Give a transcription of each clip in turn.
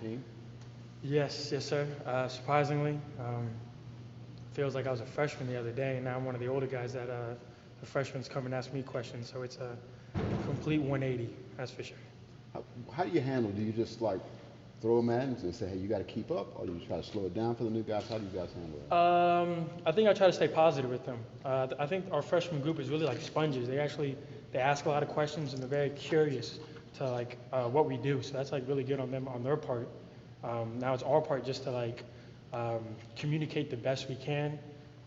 team? Yes, yes, sir. Surprisingly, feels like I was a freshman the other day, and now I'm one of the older guys that the freshmen come and ask me questions. So it's a complete 180, that's for sure. How do you handle? Do you just like throw them at and say, hey, you got to keep up, or do you try to slow it down for the new guys? How do you guys handle that? I think I try to stay positive with them. I think our freshman group is really like sponges. They ask a lot of questions and they're very curious to like what we do. So that's like really good on them on their part. Now it's our part just to like communicate the best we can.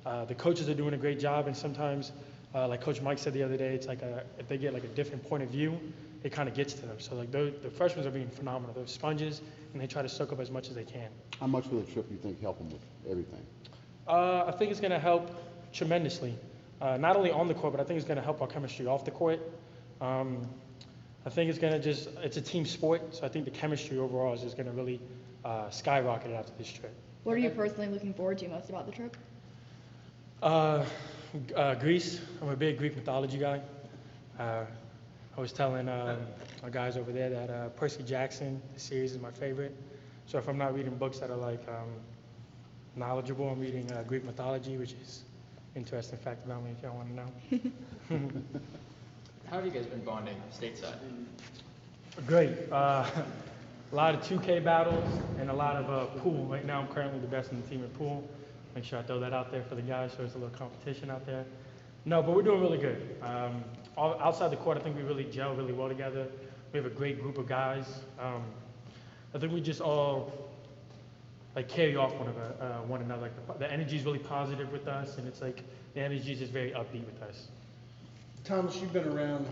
The coaches are doing a great job, and sometimes, like Coach Mike said the other day, it's like if they get like a different point of view, it kind of gets to them. So like the freshmen are being phenomenal. They're sponges, and they try to soak up as much as they can. How much will the trip you think help them with everything? I think it's going to help tremendously. Not only on the court, but I think it's going to help our chemistry off the court. I think it's going to it's a team sport, so I think the chemistry overall is just going to really skyrocket after this trip. What are you personally looking forward to most about the trip? Greece. I'm a big Greek mythology guy. I was telling our guys over there that Percy Jackson, the series, is my favorite. So if I'm not reading books that are like knowledgeable, I'm reading Greek mythology, which is interesting fact about me if y'all want to know. How have you guys been bonding stateside? Great. A lot of 2K battles and a lot of pool. Right now, I'm currently the best in the team in pool. Make sure I throw that out there for the guys, so there's a little competition out there. No, but we're doing really good. Outside the court, I think we really gel really well together. We have a great group of guys. I think we just all like carry off one another. Like the energy is really positive with us, and it's like the energy is just very upbeat with us. Thomas, you've been around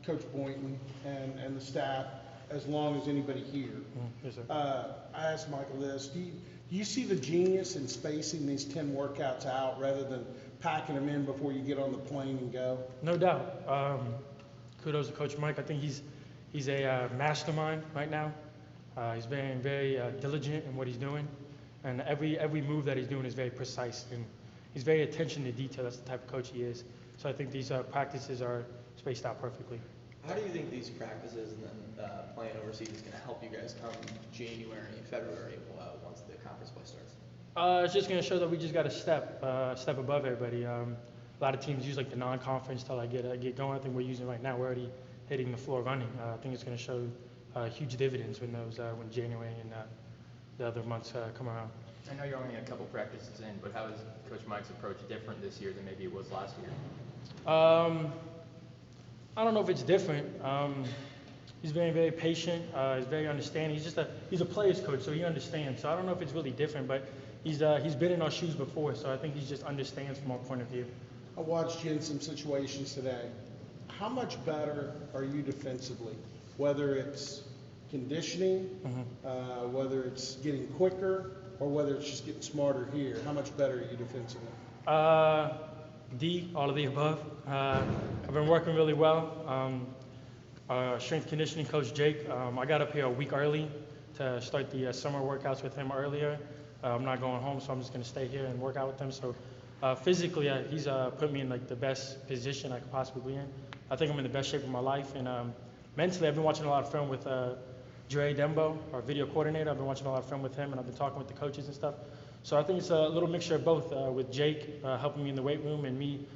Coach Boynton and the staff as long as anybody here. Yes, sir. I asked Michael this. Do you see the genius in spacing these 10 workouts out rather than packing them in before you get on the plane and go? No doubt. Kudos to Coach Mike. I think he's a mastermind right now. He's being very diligent in what he's doing, and every move that he's doing is very precise, and he's very attention to detail. That's the type of coach he is. So I think these practices are spaced out perfectly. How do you think these practices and then playing overseas is going to help you guys come January and February once the conference play starts? It's just going to show that we just got to step above everybody. A lot of teams use like the non-conference to like get going. I think we're using right now. We're already hitting the floor running. I think it's going to show huge dividends when January and the other months come around. I know you're only a couple practices in, but how is Coach Mike's approach different this year than maybe it was last year? I don't know if it's different. He's very, very patient. He's very understanding. He's a player's coach, so he understands. So I don't know if it's really different, but he's been in our shoes before, so I think he just understands from our point of view. I watched you in some situations today. How much better are you defensively? Whether it's conditioning, whether it's getting quicker, or whether it's just getting smarter here. How much better are you defensively? All of the above. I've been working really well. Strength conditioning coach Jake, I got up here a week early to start the summer workouts with him earlier. I'm not going home, so I'm just going to stay here and work out with him. So physically, he's put me in like the best position I could possibly be in. I think I'm in the best shape of my life. And mentally, I've been watching a lot of film with Dre Dembo, our video coordinator. I've been watching a lot of film with him, and I've been talking with the coaches and stuff. So I think it's a little mixture of both, with Jake helping me in the weight room and me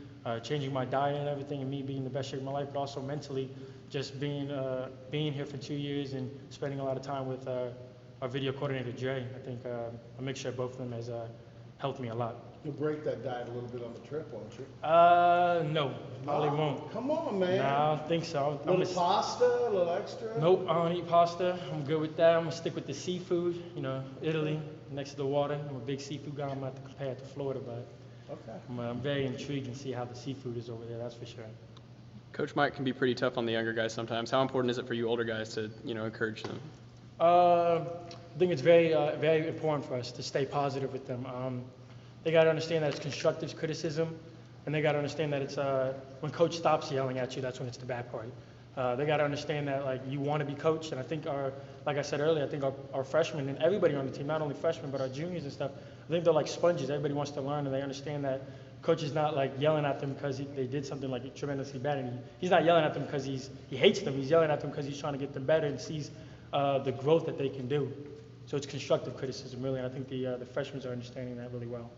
changing my diet and everything, and me being in the best shape of my life, but also mentally just being here for 2 years and spending a lot of time with our video coordinator, Dre. I think a mixture of both of them has helped me a lot. You'll break that diet a little bit on the trip, won't you? No, probably won't. Come on, man. No, I don't think so. A little pasta, a little extra? Nope, I don't eat pasta. I'm good with that. I'm going to stick with the seafood. Italy, next to the water. I'm a big seafood guy. I'm going to have to compare it to Florida, but okay. I'm very intrigued and see how the seafood is over there, that's for sure. Coach Mike can be pretty tough on the younger guys sometimes. How important is it for you older guys to, encourage them? I think it's very, very important for us to stay positive with them. They got to understand that it's constructive criticism, and they got to understand that it's when coach stops yelling at you, that's when it's the bad part. They got to understand that like you want to be coached, and I think like I said earlier, I think our freshmen and everybody on the team, not only freshmen but our juniors and stuff, I think they're like sponges. Everybody wants to learn, and they understand that coach is not like yelling at them because they did something like tremendously bad, and he's not yelling at them because he hates them. He's yelling at them because he's trying to get them better and sees the growth that they can do. So it's constructive criticism, really, and I think the freshmen are understanding that really well.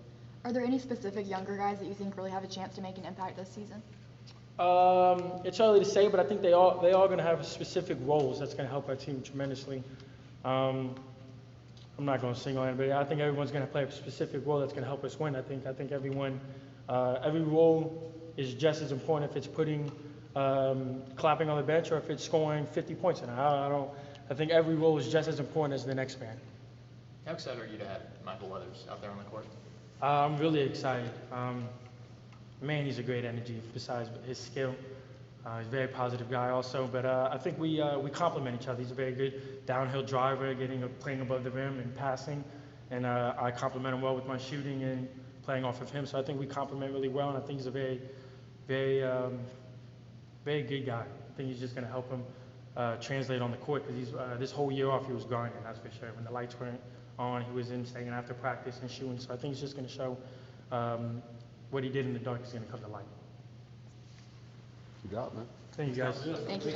Are there any specific younger guys that you think really have a chance to make an impact this season? It's early to say, but I think they all going to have specific roles that's going to help our team tremendously. I'm not going to single anybody. I think everyone's going to play a specific role that's going to help us win. I think everyone, every role is just as important if it's putting, clapping on the bench or if it's scoring 50 points. And I think every role is just as important as the next man. How excited are you to have Michael Weathers out there on the court? I'm really excited. Man, he's a great energy besides his skill. He's a very positive guy also, but I think we complement each other. He's a very good downhill driver, playing above the rim and passing, and I complement him well with my shooting and playing off of him. So I think we complement really well, and I think he's a very, very, very good guy. I think he's just going to help him translate on the court because he's this whole year off he was grinding, that's for sure. When the lights weren't on, he was in staying after practice and shooting. So I think he's just going to show what he did in the dark is going to come to light. Good job, man. Thank you guys. Thank you.